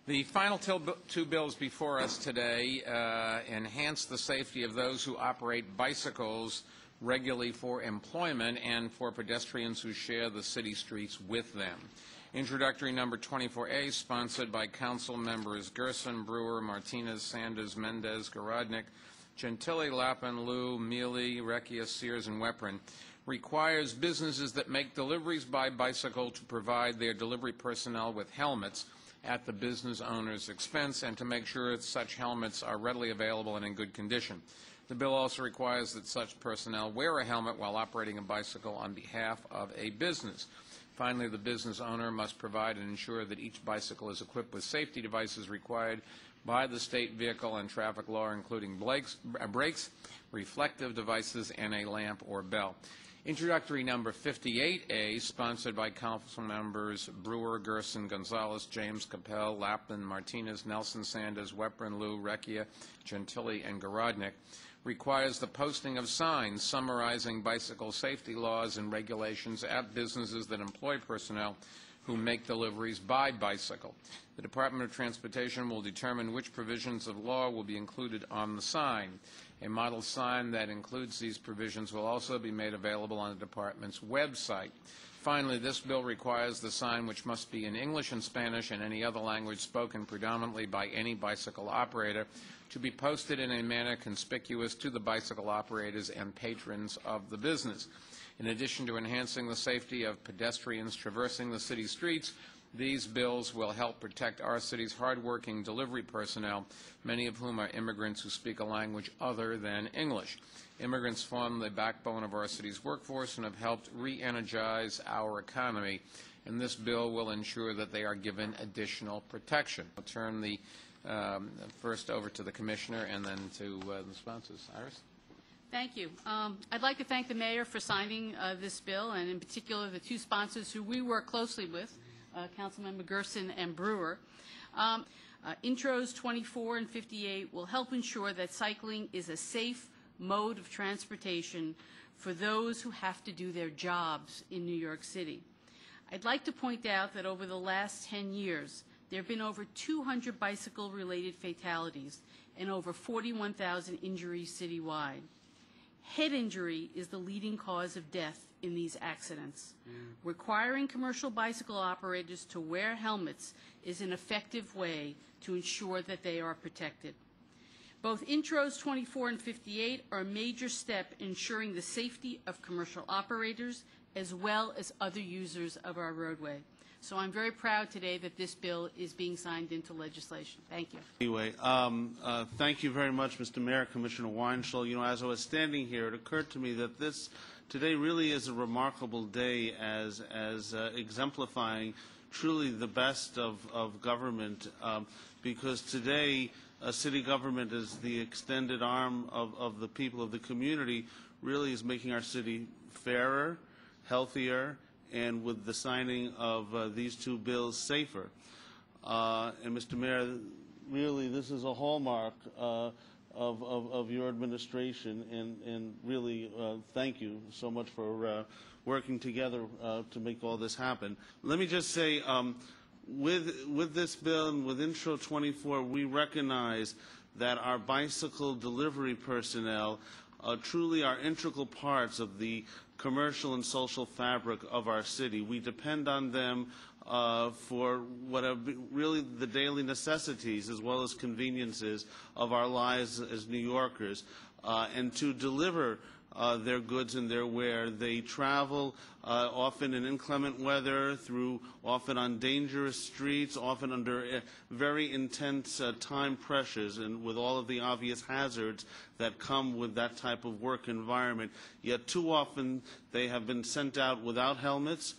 The final two bills before us today enhance the safety of those who operate bicycles regularly for employment and for pedestrians who share the city streets with them. Introductory number 24A, sponsored by Council members Gerson, Brewer, Martinez, Sanders, Mendez, Garodnick, Gentili, Lappin, Liu, Mealy, Recchia, Sears, and Weprin, requires businesses that make deliveries by bicycle to provide their delivery personnel with helmets at the business owner's expense and to make sure that such helmets are readily available and in good condition. The bill also requires that such personnel wear a helmet while operating a bicycle on behalf of a business. Finally, the business owner must provide and ensure that each bicycle is equipped with safety devices required by the state vehicle and traffic law, including brakes, reflective devices, and a lamp or bell. Introductory number 58A, sponsored by Council members Brewer, Gerson, Gonzalez, James, Capel, Lappin, Martinez, Nelson, Sanders, Weprin, Liu, Recchia, Gentili, and Garodnick, requires the posting of signs summarizing bicycle safety laws and regulations at businesses that employ personnel who make deliveries by bicycle. The Department of Transportation will determine which provisions of law will be included on the sign. A model sign that includes these provisions will also be made available on the Department's website. Finally, this bill requires the sign, which must be in English and Spanish and any other language spoken predominantly by any bicycle operator, to be posted in a manner conspicuous to the bicycle operators and patrons of the business. In addition to enhancing the safety of pedestrians traversing the city streets, these bills will help protect our city's hardworking delivery personnel, many of whom are immigrants who speak a language other than English. Immigrants form the backbone of our city's workforce and have helped re-energize our economy, and this bill will ensure that they are given additional protection. I'll turn the first over to the Commissioner and then to the sponsors. Iris? Thank you. I'd like to thank the Mayor for signing this bill, and in particular the two sponsors who we work closely with, Councilmember Gerson and Brewer. Intros 24 and 58 will help ensure that cycling is a safe mode of transportation for those who have to do their jobs in New York City. I'd like to point out that over the last 10 years, there have been over 200 bicycle-related fatalities and over 41,000 injuries citywide. Head injury is the leading cause of death in these accidents. Requiring commercial bicycle operators to wear helmets is an effective way to ensure that they are protected. Both Intros 24 and 58 are a major step in ensuring the safety of commercial operators as well as other users of our roadway. So I'm very proud today that this bill is being signed into legislation. Thank you. Anyway, thank you very much, Mr. Mayor, Commissioner Weinschel. You know, as I was standing here, it occurred to me that this today really is a remarkable day as exemplifying truly the best of government, because today city government is the extended arm of the people of the community, really is making our city fairer, healthier, and with the signing of these two bills, safer. And Mr. Mayor, really this is a hallmark of your administration, and really thank you so much for working together to make all this happen. Let me just say, with this bill and with Intro 24, we recognize that our bicycle delivery personnel truly are integral parts of the commercial and social fabric of our city. We depend on them for what are really the daily necessities as well as conveniences of our lives as New Yorkers, and to deliver their goods and their wear. They travel often in inclement weather, through often on dangerous streets, often under very intense time pressures, and with all of the obvious hazards that come with that type of work environment. Yet too often they have been sent out without helmets,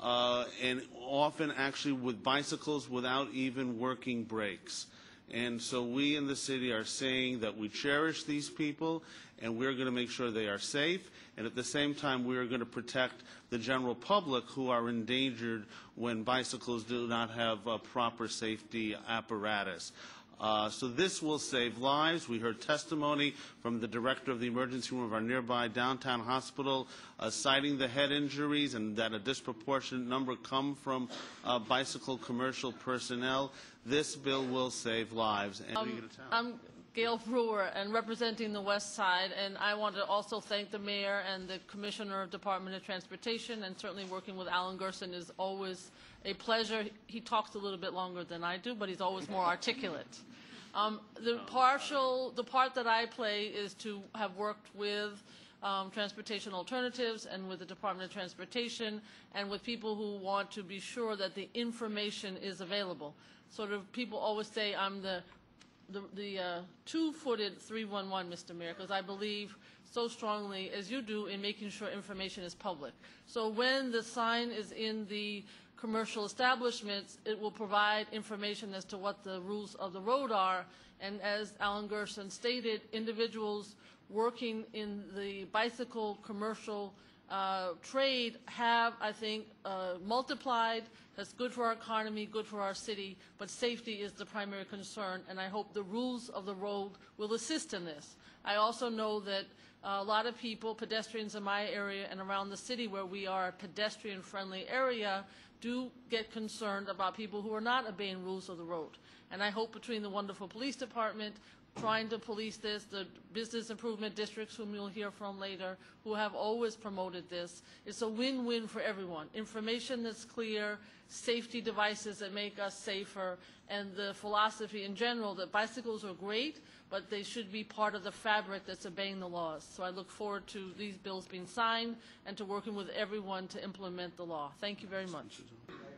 and often actually with bicycles without even working brakes. And so we in the city are saying that we cherish these people, and we're going to make sure they are safe, and at the same time we are going to protect the general public who are endangered when bicycles do not have a proper safety apparatus. So this will save lives. We heard testimony from the director of the emergency room of our nearby downtown hospital citing the head injuries and that a disproportionate number come from bicycle commercial personnel. This bill will save lives. And I'm Gail Brewer, and representing the West Side, and I want to also thank the Mayor and the Commissioner of Department of Transportation, and certainly working with Alan Gerson is always a pleasure. He talks a little bit longer than I do, but he's always more articulate. The part that I play is to have worked with Transportation Alternatives and with the Department of Transportation and with people who want to be sure that the information is available. Sort of people always say I'm the two-footed 311, Mr. Mayor, because I believe so strongly, as you do, in making sure information is public. So when the sign is in the commercial establishments, it will provide information as to what the rules of the road are. And as Alan Gerson stated, individuals working in the bicycle commercial trade have, I think, multiplied. That's good for our economy, good for our city, but safety is the primary concern, and I hope the rules of the road will assist in this. I also know that a lot of people, pedestrians in my area and around the city where we are a pedestrian-friendly area, do get concerned about people who are not obeying rules of the road. And I hope between the wonderful police department trying to police this, the business improvement districts, whom you'll hear from later, who have always promoted this. It's a win-win for everyone. Information that's clear, safety devices that make us safer, and the philosophy in general that bicycles are great, but they should be part of the fabric that's obeying the laws. So I look forward to these bills being signed and to working with everyone to implement the law. Thank you very much.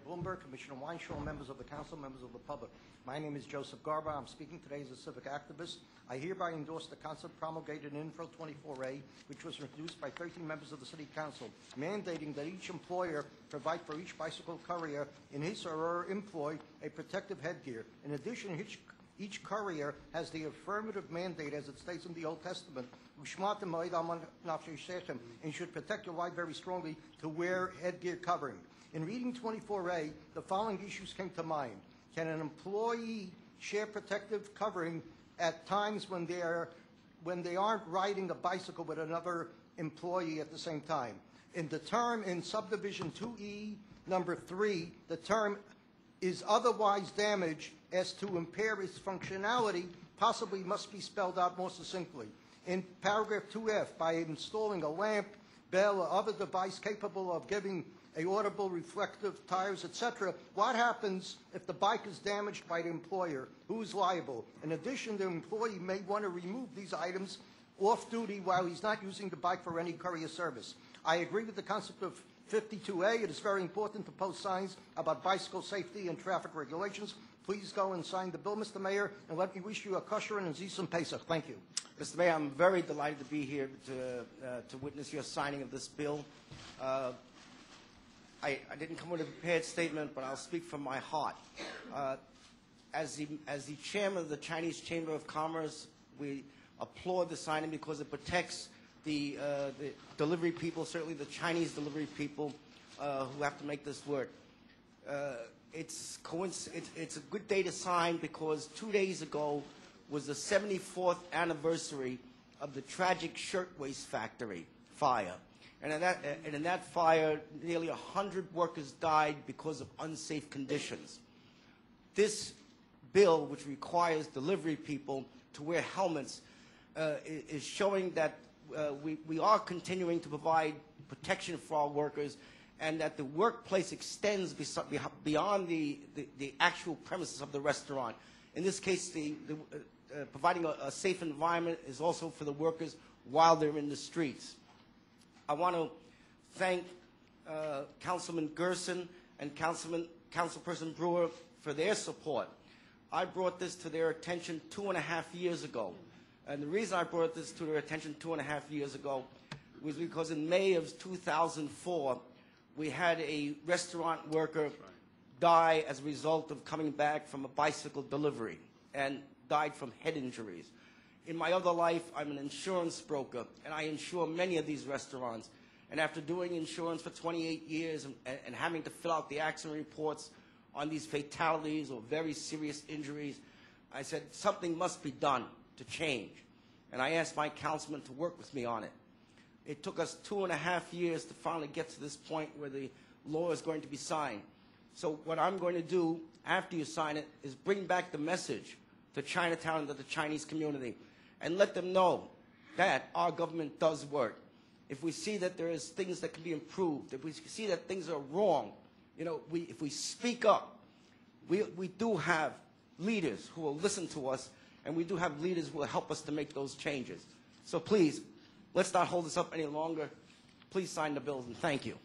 Bloomberg, Commissioner Weinschel, members of the council, members of the public. My name is Joseph Garba. I'm speaking today as a civic activist. I hereby endorse the concept promulgated in Info 24A, which was introduced by 13 members of the City Council, mandating that each employer provide for each bicycle courier in his or her employ a protective headgear. In addition, each courier has the affirmative mandate, as it states in the Old Testament, and should protect your life very strongly to wear headgear covering. In reading 24A, the following issues came to mind. Can an employee share protective covering at times when they aren't riding a bicycle with another employee at the same time? In the term in subdivision 2E, number 3, the term is otherwise damaged as to impair its functionality possibly must be spelled out more succinctly. In paragraph 2F, by installing a lamp, bell, or other device capable of giving a audible, reflective, tires, etc. What happens if the bike is damaged by the employer? Who is liable? In addition, the employee may want to remove these items off-duty while he's not using the bike for any courier service. I agree with the concept of 52A. It is very important to post signs about bicycle safety and traffic regulations. Please go and sign the bill, Mr. Mayor, and let me wish you a kosher and Zisum Pesach. Thank you. Mr. Mayor, I'm very delighted to be here to witness your signing of this bill. I didn't come with a prepared statement, but I'll speak from my heart. As the chairman of the Chinese Chamber of Commerce, we applaud the signing because it protects the delivery people, certainly the Chinese delivery people who have to make this work. It's a good day to sign because 2 days ago was the 74th anniversary of the tragic shirtwaist factory fire. And in that fire, nearly 100 workers died because of unsafe conditions. This bill, which requires delivery people to wear helmets, is showing that we are continuing to provide protection for our workers and that the workplace extends beyond the actual premises of the restaurant. In this case, providing a safe environment is also for the workers while they're in the streets. I want to thank Councilman Gerson and Councilperson Brewer for their support. I brought this to their attention 2.5 years ago. And the reason I brought this to their attention 2.5 years ago was because in May of 2004, we had a restaurant worker die as a result of coming back from a bicycle delivery and died from head injuries. In my other life, I'm an insurance broker, and I insure many of these restaurants. And after doing insurance for 28 years and having to fill out the accident reports on these fatalities or very serious injuries, I said, something must be done to change. And I asked my councilman to work with me on it. It took us 2.5 years to finally get to this point where the law is going to be signed. So what I'm going to do after you sign it is bring back the message to Chinatown and to the Chinese community and let them know that our government does work. If we see that there is things that can be improved, if we see that things are wrong, you know, if we speak up, we do have leaders who will listen to us, and we do have leaders who will help us to make those changes. So please, let's not hold this up any longer. Please sign the bills, and thank you.